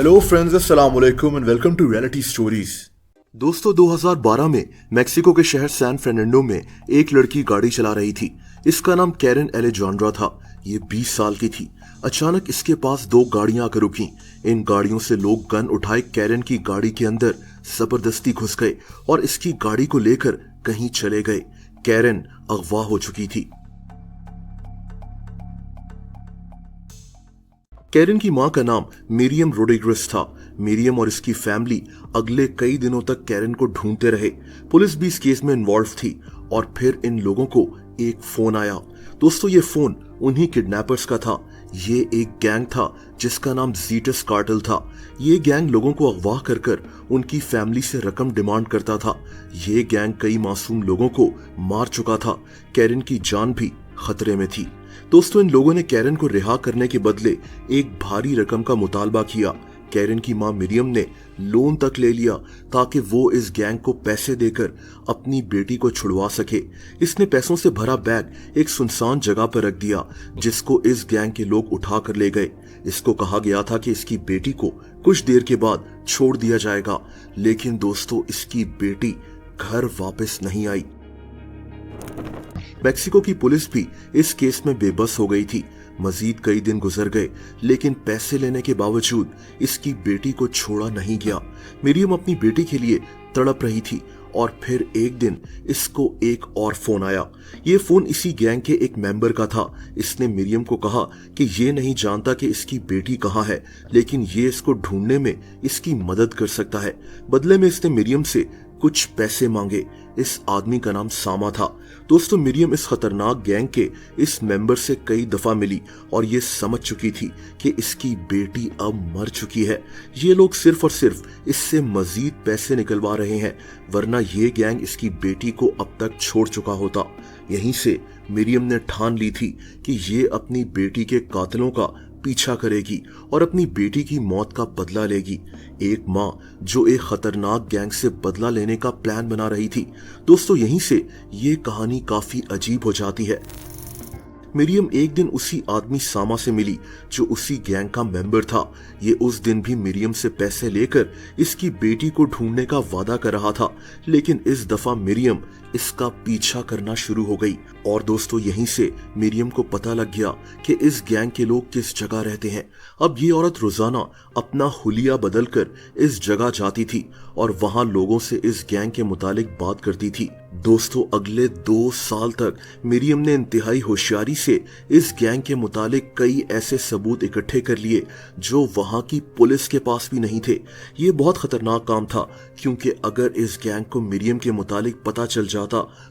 Hello friends, अस्सलाम वालेकुम and welcome to reality stories. दोस्तों, 2012 में मेक्सिको के शहर सैन फर्नांडो में एक लड़की गाड़ी चला रही थी। इसका नाम कैरन एलेजांड्रा था। ये 20 साल की थी। अचानक इसके पास दो गाड़ियां आकर रुकी। इन गाड़ियों से लोग गन उठाए कैरन की गाड़ी के अंदर जबरदस्ती घुस गए और इसकी गाड़ी को लेकर कहीं चले गए। कैरन अगवा हो चुकी थी। कैरन की मां का नाम मिरियम रोड्रिगेज था। मिरियम और इसकी फैमिली अगले कई दिनों तक कैरन को ढूंढते रहे। पुलिस भी इस केस में इन्वॉल्व थी और फिर इन लोगों को एक फोन आया। दोस्तों, ये फोन उन्हीं किडनैपर्स का था। ये एक गैंग था जिसका नाम ज़ीटस कार्टेल था। ये गैंग लोगों को अगवा कर कर उनकी फैमिली से रकम डिमांड करता था। ये गैंग कई मासूम लोगों को मार चुका था। कैरन की जान भी खतरे में थी। दोस्तों, इन लोगों ने कैरन को रिहा करने के बदले एक भारी रकम का मुतालबा किया। कैरन की मां मिरियम ने लोन तक ले लिया ताकि वो इस गैंग को पैसे देकर अपनी बेटी को छुड़वा सके। इसने पैसों से भरा बैग एक सुनसान जगह पर रख दिया जिसको इस गैंग के लोग उठा कर ले गए। इसको कहा गया था कि इसकी बेटी को कुछ देर के बाद छोड़ दिया जाएगा, लेकिन दोस्तों, इसकी बेटी घर वापस नहीं आई। मेक्सिको की पुलिस भी इस केस में बेबस हो गई थी। मजीद कई दिन गुजर गए, लेकिन पैसे लेने के बावजूद इसकी बेटी को छोड़ा नहीं गया। मिरियम अपनी बेटी के लिए तड़प रही थी और फिर एक दिन इसको एक और फोन आया। ये फोन इसी गैंग के एक मेंबर का था। इसने मिरियम को कहा कि ये नहीं जानता कि इसकी बेटी कहाँ है, लेकिन ये इसको ढूंढने में इसकी मदद कर सकता है। बदले में इसने मिरियम से कुछ पैसे मांगे। इस आदमी का नाम सामा था। दोस्तों, मिरियम इस खतरनाक गैंग के इस मेंबर से कई दफा मिली और ये समझ चुकी थी कि इसकी बेटी अब मर चुकी है। ये लोग सिर्फ और सिर्फ इससे मजीद पैसे निकलवा रहे हैं, वरना ये गैंग इसकी बेटी को अब तक छोड़ चुका होता। यहीं से मिरियम ने ठान ली थी कि ये अपनी बेटी के कातिलों का पीछा करेगी और अपनी बेटी की मौत का बदला लेगी। एक मां जो एक खतरनाक गैंग से बदला लेने का प्लान बना रही थी। दोस्तों, यहीं से ये कहानी काफी अजीब हो जाती है। मिरियम एक दिन उसी आदमी सामा से मिली जो उसी गैंग का मेंबर था। ये उस दिन भी मिरियम से पैसे लेकर इसकी बेटी को ढूंढने का वादा कर रहा था, लेकिन इस दफा मिरियम इसका पीछा करना शुरू हो गई। और दोस्तों, यहीं से मिरियम को पता लग गया कि इस गैंग के लोग किस जगह रहते हैं। अब ये औरत रोजाना अपना हुलिया बदलकर इस जगह जाती थी और वहां लोगों से इस गैंग के मुतालिक बात करती थी। दोस्तों, अगले 2 साल तक मिरियम ने इंतहाई होशियारी से इस गैंग के मुतालिक कई ऐसे सबूत इकट्ठे कर लिए जो वहां की पुलिस के पास भी नहीं थे। ये बहुत खतरनाक काम था, क्योंकि अगर इस गैंग को मिरियम के मुतालिक पता चल जाता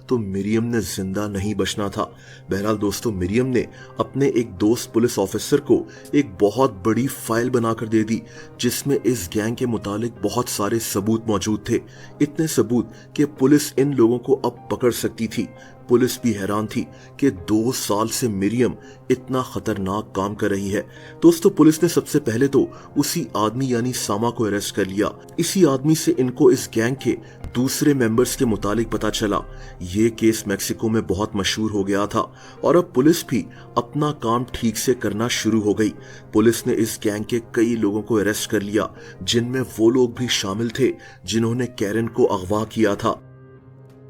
तो मिरियम ने जिंदा नहीं बचना था। बहरहाल दोस्तों, मिरियम ने अपने एक दोस्त पुलिस ऑफिसर को एक बहुत बड़ी फाइल बनाकर दे दी जिसमें इस गैंग के मुतालिक बहुत सारे सबूत मौजूद थे। इतने सबूत कि पुलिस इन लोगों को अब पकड़ सकती थी। पुलिस भी हैरान थी कि 2 साल से मिरियम इतना खतरनाक काम कर रही है। दोस्तों, पुलिस ने सबसे पहले तो उसी आदमी यानी सामा को अरेस्ट कर लिया। इसी आदमी से इनको इस गैंग के दूसरे मेंबर्स के मुतालिक पता चला। ये केस मेक्सिको में बहुत मशहूर हो गया था और अब पुलिस भी अपना काम ठीक से करना शुरू हो गई। पुलिस ने इस गैंग के कई लोगों को अरेस्ट कर लिया, जिनमें वो लोग भी शामिल थे जिन्होंने कैरन को अगवा किया था।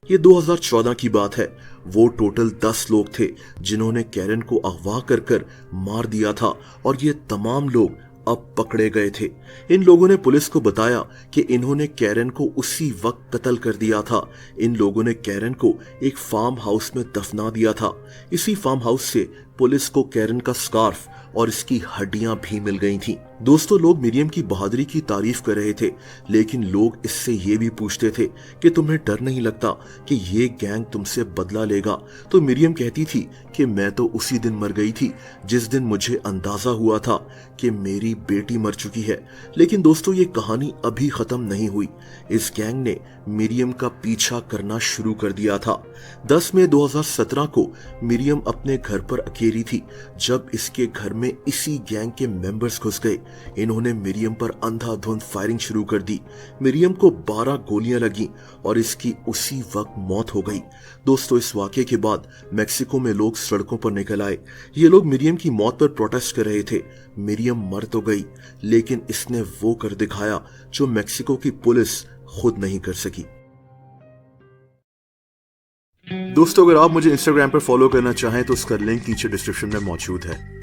ये 2014 की बात है। वो टोटल 10 लोग थे जिन्होंने कैरन को अगवा कर कर मार दिया था और ये तमाम लोग अब पकड़े गए थे। इन लोगों ने पुलिस को बताया कि इन्होंने कैरन को उसी वक्त कत्ल कर दिया था। इन लोगों ने कैरन को एक फार्म हाउस में दफना दिया था। इसी फार्म हाउस से पुलिस को कैरन का स्कार्फ और इसकी हड्डियां भी मिल गई थीं। दोस्तों, लोग मिरियम की बहादुरी की तारीफ कर रहे थे, लेकिन लोग इससे ये भी पूछते थे कि तुम्हें डर नहीं लगता कि ये गैंग तुमसे बदला लेगा? तो मिरियम कहती थी कि मैं तो उसी दिन मर गई थी जिस दिन मुझे अंदाजा हुआ था कि मेरी बेटी मर चुकी है। लेकिन दोस्तों, ये कहानी अभी खत्म नहीं हुई। इस गैंग ने मिरियम का पीछा करना शुरू कर दिया था। 10 मई 2017 को मिरियम अपने घर पर अकेली घेरी थी जब इसके घर में इसी गैंग के मेंबर्स घुस गए। इन्होंने मरियम पर अंधाधुंध फायरिंग शुरू कर दी। मरियम को 12 गोलियां लगी और इसकी उसी वक्त मौत हो गई। दोस्तों, इस वाकये के बाद मेक्सिको में लोग सड़कों पर निकल आए। ये लोग मरियम की मौत पर प्रोटेस्ट कर रहे थे। मरियम मर तो गई, लेकिन इसने वो कर दिखाया जो मेक्सिको की पुलिस खुद नहीं कर सकी। दोस्तों, अगर आप मुझे इंस्टाग्राम पर फॉलो करना चाहें तो उसका लिंक नीचे डिस्क्रिप्शन में मौजूद है।